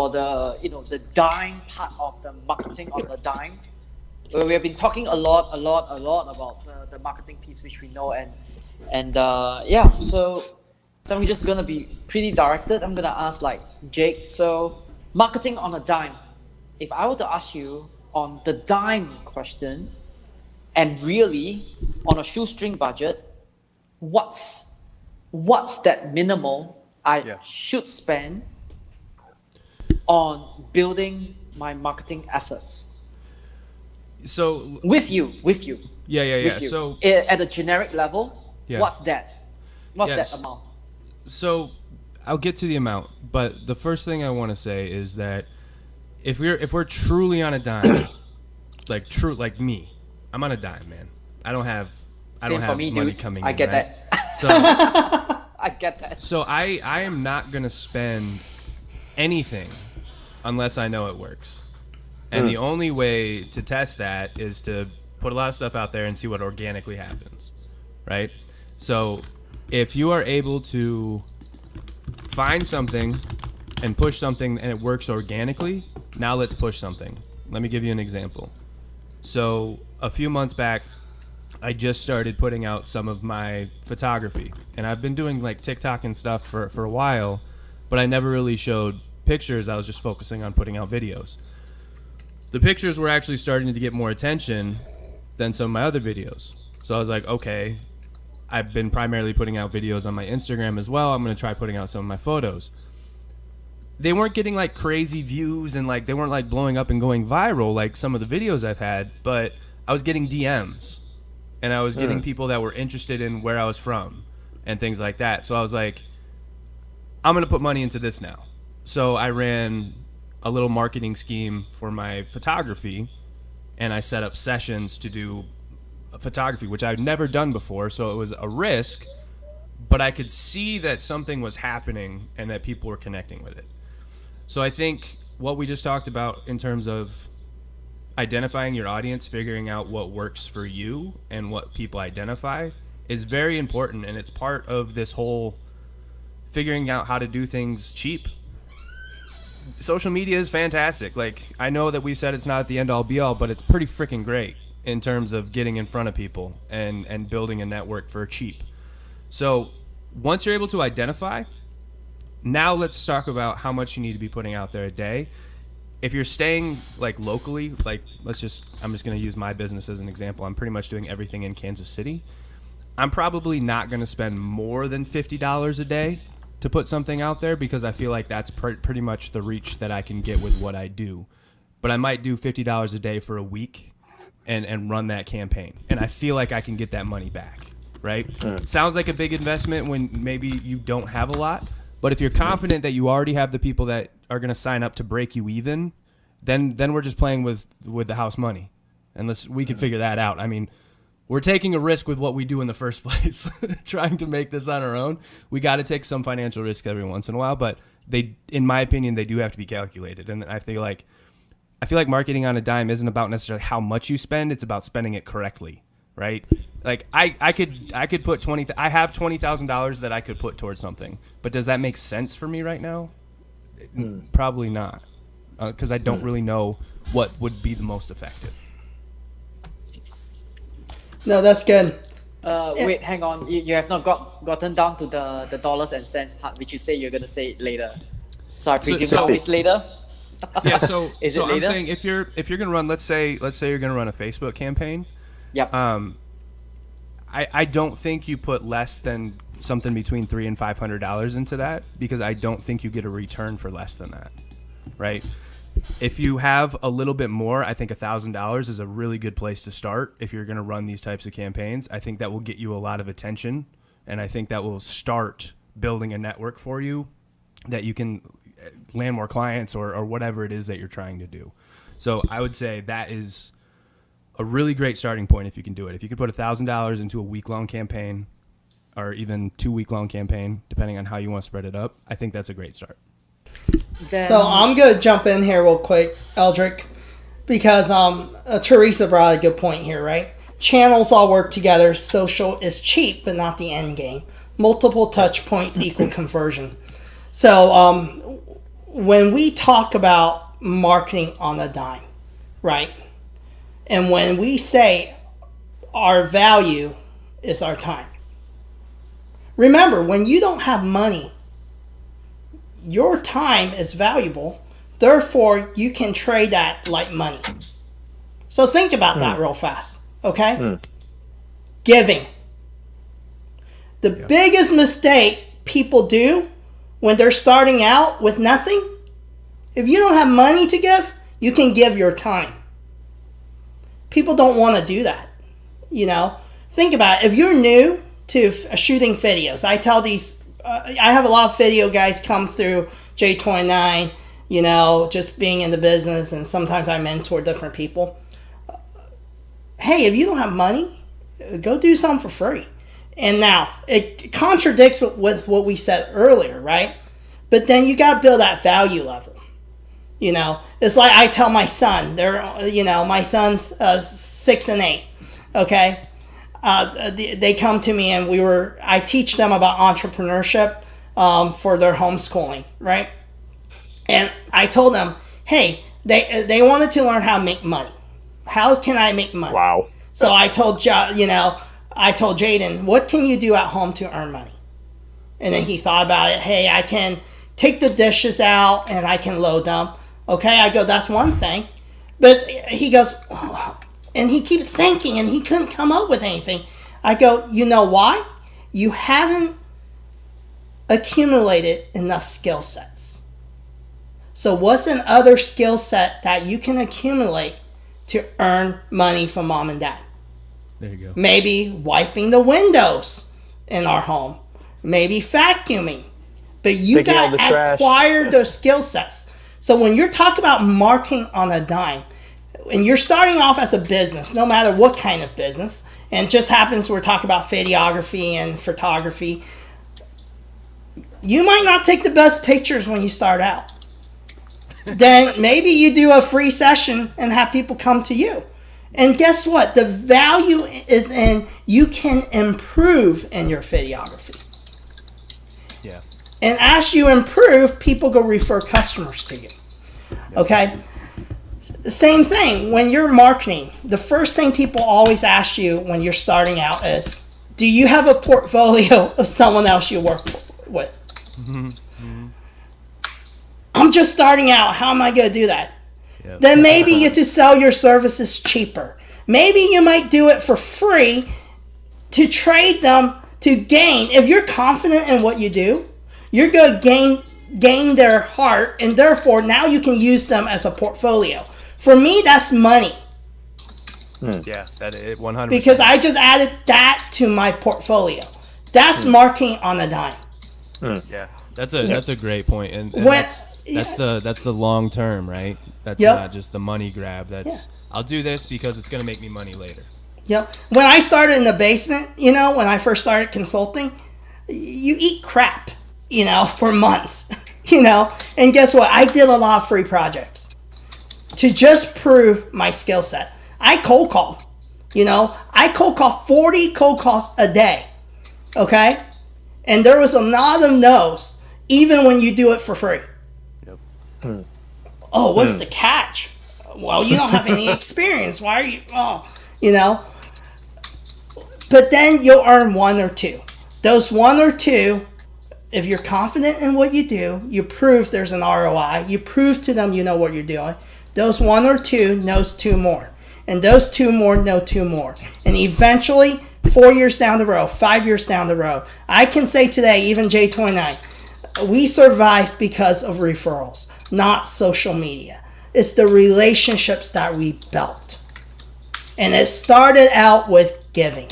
the dime part of the marketing on the dime. We have been talking a lot about the marketing piece, which we know, so I'm just gonna be pretty directed. I'm gonna ask like Jake. So marketing on a dime. If I were to ask you on the dime question, and really on a shoestring budget, what's that minimal I should spend on building my marketing efforts? So with you. Yeah. So at a generic level, Yeah. what's that? What's Yes. that amount? So I'll get to the amount, but the first thing I want to say is that if we're truly on a dime, like me, I'm on a dime, man. I don't have Same for me, money dude. coming I in. get right? that. So I get that. so I am not gonna spend anything unless I know it works. And the only way to test that is to put a lot of stuff out there and see what organically happens, right? So if you are able to find something and push something and it works organically, now let's push something. Let me give you an example. So a few months back, I just started putting out some of my photography. And I've been doing like TikTok and stuff for a while, but I never really showed pictures. I was just focusing on putting out videos. The pictures were actually starting to get more attention than some of my other videos. So I was like, okay, I've been primarily putting out videos on my Instagram as well. I'm going to try putting out some of my photos. They weren't getting like crazy views and like they weren't like blowing up and going viral like some of the videos I've had, but I was getting DMs and I was getting people that were interested in where I was from and things like that. So I was like, I'm going to put money into this now. So I ran a little marketing scheme for my photography and I set up sessions to do photography, which I'd never done before. So it was a risk, but I could see that something was happening and that people were connecting with it. So I think what we just talked about in terms of identifying your audience, figuring out what works for you and what people identify is very important. And it's part of this whole figuring out how to do things cheap. Social media is fantastic. Like, I know that we've said it's not the end all be all, but it's pretty freaking great in terms of getting in front of people and building a network for cheap. So once you're able to identify, now let's talk about how much you need to be putting out there a day. If you're staying like locally, like I'm just going to use my business as an example. I'm pretty much doing everything in Kansas City. I'm probably not going to spend more than $50 a day to put something out there because I feel like that's pretty much the reach that I can get with what I do. But I might do $50 a day for a week and run that campaign. And I feel like I can get that money back, right? It sounds like a big investment when maybe you don't have a lot. But if you're confident that you already have the people that are going to sign up to break you even, then we're just playing with the house money. And we can figure that out. I mean, we're taking a risk with what we do in the first place, trying to make this on our own. We got to take some financial risk every once in a while, but in my opinion, they do have to be calculated. And I feel like marketing on a dime isn't about necessarily how much you spend; it's about spending it correctly, right? Like I could put I have $20,000 that I could put towards something, but does that make sense for me right now? Probably not, because I don't really know what would be the most effective. No, that's good. Wait, hang on. You have not gotten down to the dollars and cents part, which you say you're gonna say it later. So I presume now it's later. Yeah. So Is so it later? I'm saying if you're gonna run, let's say you're gonna run a Facebook campaign. Yep. I don't think you put less than something between $300 and $500 into that because I don't think you get a return for less than that, right? If you have a little bit more, I think $1,000 is a really good place to start if you're going to run these types of campaigns. I think that will get you a lot of attention, and I think that will start building a network for you that you can land more clients or whatever it is that you're trying to do. So I would say that is a really great starting point if you can do it. If you could put $1,000 into a week-long campaign or even 2-week-long campaign, depending on how you want to spread it up, I think that's a great start. So I'm going to jump in here real quick, Aldric, because Teresa brought a good point here, right? Channels all work together. Social is cheap, but not the end game. Multiple touch points equal conversion. So when we talk about marketing on a dime, right? And when we say our value is our time, remember, when you don't have money, your time is valuable. Therefore, you can trade that like money. So think about that real fast, okay? Giving. The biggest mistake people do when they're starting out with nothing, if you don't have money to give, you can give your time. People don't want to do that, you know? Think about it. If you're new to shooting videos, I tell these, I have a lot of video guys come through J29, you know, just being in the business, and sometimes I mentor different people. Hey, if you don't have money, go do something for free. And now, it contradicts with what we said earlier, right? But then you got to build that value level. You know, it's like I tell my son, my son's 6 and 8, okay? They come to me and I teach them about entrepreneurship for their homeschooling, right? And I told them, hey, they wanted to learn how to make money. How can I make money? Wow. So I told Jaden, what can you do at home to earn money? And then he thought about it. Hey, I can take the dishes out and I can load them. Okay, I go, that's one thing. But he goes, oh, and he keeps thinking and he couldn't come up with anything. I go, you know why? You haven't accumulated enough skill sets. So what's another skill set that you can accumulate to earn money from mom and dad? There you go. Maybe wiping the windows in our home. Maybe vacuuming. But you got to acquire those skill sets. So when you're talking about marketing on a dime, and you're starting off as a business, no matter what kind of business, and it just happens we're talking about videography and photography, you might not take the best pictures when you start out. Then maybe you do a free session and have people come to you. And guess what? The value is in you can improve in your videography. Yeah. And as you improve, people go refer customers to you. Okay? The same thing when you're marketing. The first thing people always ask you when you're starting out is, do you have a portfolio of someone else you work with? I'm just starting out. How am I going to do that? Yep. Then maybe you have to sell your services cheaper. Maybe you might do it for free to trade them to gain. If you're confident in what you do, you're going to gain their heart, and therefore now you can use them as a portfolio. For me, that's money. Yeah, that is 100%. Because I just added that to my portfolio. That's marketing on a dime. Yeah, that's a great point, and that's the long term, right? That's not just the money grab. That's I'll do this because it's going to make me money later. Yep. When I started in the basement, when I first started consulting, you eat crap, for months, And guess what? I did a lot of free projects to just prove my skill set. I cold call, I cold call 40 cold calls a day, okay? And there was a lot of no's, even when you do it for free. Yep. Oh, what's the catch? Well, you don't have any experience. Why are you, But then you'll earn one or two. Those one or two, if you're confident in what you do, you prove there's an ROI. You prove to them you know what you're doing. Those one or two knows two more. And those two more know two more. And eventually, 4 years down the road, 5 years down the road, I can say today, even J29, we survived because of referrals, not social media. It's the relationships that we built. And it started out with giving.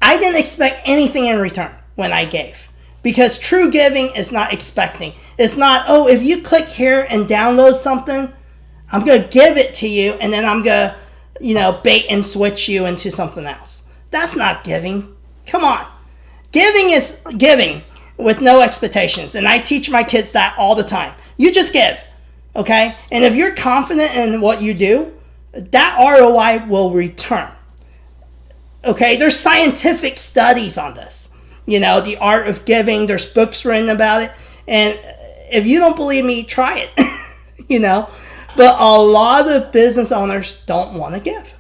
I didn't expect anything in return when I gave. Because true giving is not expecting. It's not, if you click here and download something, I'm going to give it to you and then I'm going to, bait and switch you into something else. That's not giving. Come on. Giving is giving with no expectations. And I teach my kids that all the time. You just give. Okay? And if you're confident in what you do, that ROI will return. Okay? There's scientific studies on this. The art of giving. There's books written about it. And if you don't believe me, try it. But a lot of business owners don't want to give.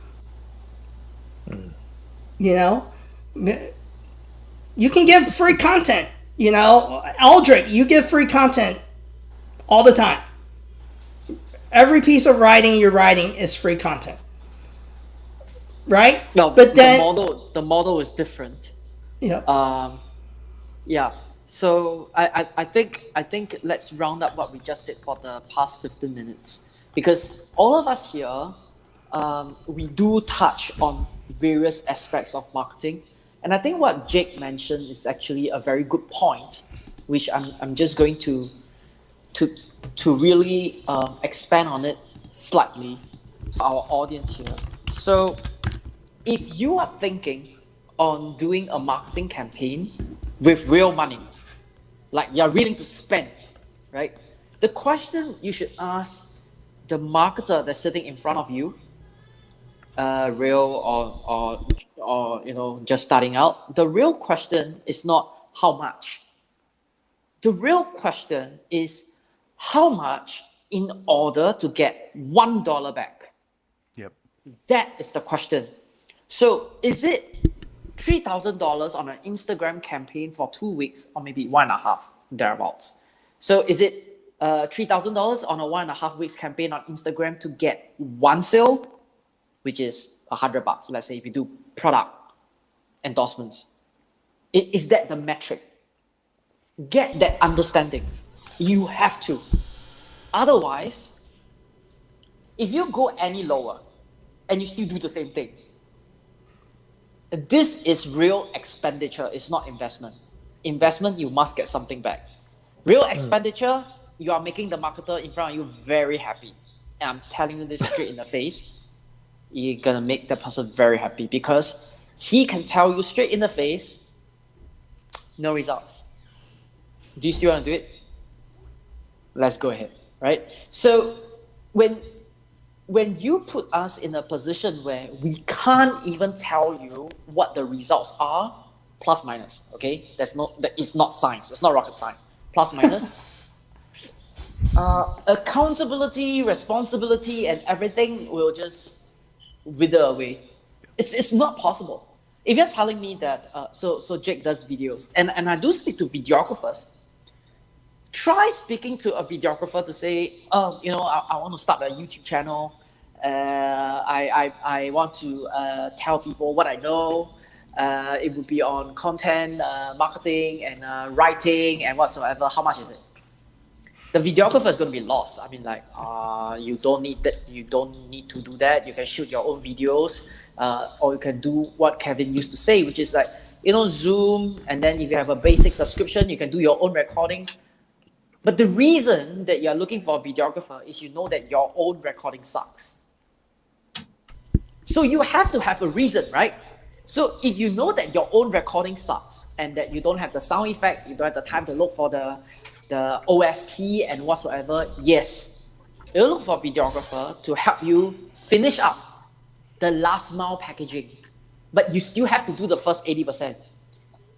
You can give free content. Aldric, you give free content all the time. Every piece of writing you're writing is free content. Right? No, but then the model is different. Yeah. Yeah. So I think let's round up what we just said for the past 15 minutes, because all of us here, we do touch on various aspects of marketing, and I think what Jake mentioned is actually a very good point, which I'm just going to really expand on it slightly for our audience here. So if you are thinking on doing a marketing campaign with real money, like you're willing to spend, right? The question you should ask the marketer that's sitting in front of you, real or just starting out, the real question is not how much. The real question is how much in order to get $1 back. Yep. That is the question. So is it $3,000 on an Instagram campaign for 2 weeks, or maybe 1.5, thereabouts? So is it $3,000 on a 1.5 weeks campaign on Instagram to get one sale, which is $100? Let's say if you do product endorsements, is that the metric? Get that understanding. You have to. Otherwise, if you go any lower and you still do the same thing, this is real expenditure. It's not investment. Investment, you must get something back. Real expenditure, you are making the marketer in front of you very happy. And I'm telling you this straight in the face. You're going to make that person very happy, because he can tell you straight in the face, no results. Do you still want to do it? Let's go ahead, right? So when you put us in a position where we can't even tell you what the results are, plus minus, okay? It's not science. It's not rocket science. Plus minus. Accountability, responsibility, and everything will just wither away. It's not possible. If you're telling me that, so Jake does videos, and I do speak to videographers. Try speaking to a videographer to say, I want to start a YouTube channel. I want to tell people what I know. It would be on content, marketing, and writing, and whatsoever. How much is it? The videographer is going to be lost. I mean, like, you don't need that. You don't need to do that. You can shoot your own videos, or you can do what Kevin used to say, which is like, Zoom, and then if you have a basic subscription, you can do your own recording. But the reason that you're looking for a videographer is you know that your own recording sucks. So you have to have a reason, right? So if you know that your own recording sucks and that you don't have the sound effects, you don't have the time to look for the OST and whatsoever, yes, you'll look for a videographer to help you finish up the last mile packaging. But you still have to do the first 80%.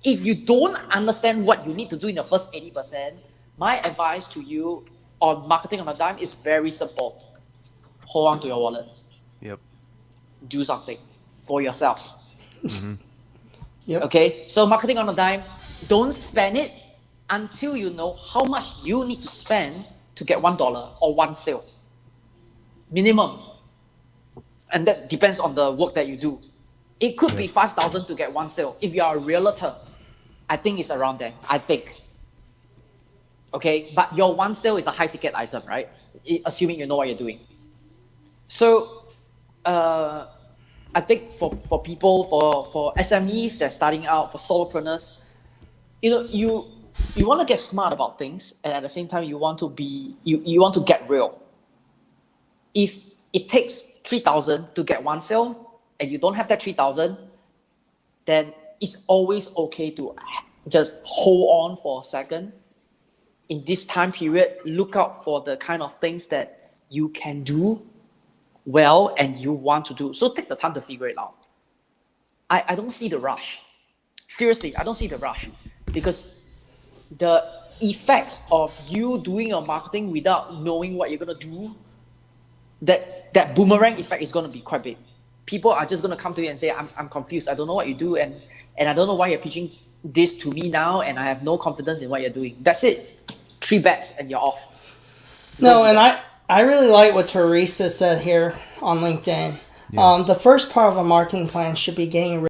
If you don't understand what you need to do in the first 80%, my advice to you on marketing on a dime is very simple. Hold on to your wallet. Yep. Do something for yourself. Mm-hmm. Yep. Okay? So marketing on a dime, don't spend it until you know how much you need to spend to get $1 or one sale. Minimum. And that depends on the work that you do. It could be $5,000 to get one sale. If you are a realtor, I think it's around there. I think. Okay, but your one sale is a high ticket item, right? Assuming you know what you're doing. So, I think for people, for SMEs that are starting out, for solopreneurs, you want to get smart about things, and at the same time, you want to get real. If it takes 3,000 to get one sale, and you don't have that 3,000, then it's always okay to just hold on for a second. In this time period, look out for the kind of things that you can do well and you want to do. So take the time to figure it out. I don't see the rush. Seriously, I don't see the rush because the effects of you doing your marketing without knowing what you're gonna do, that boomerang effect is gonna be quite big. People are just gonna come to you and say, I'm confused. I don't know what you do, and I don't know why you're pitching this to me now, and I have no confidence in what you're doing. That's it. 3 bets and you're off. No, and I really like what Teresa said here on LinkedIn. The first part of a marketing plan should be getting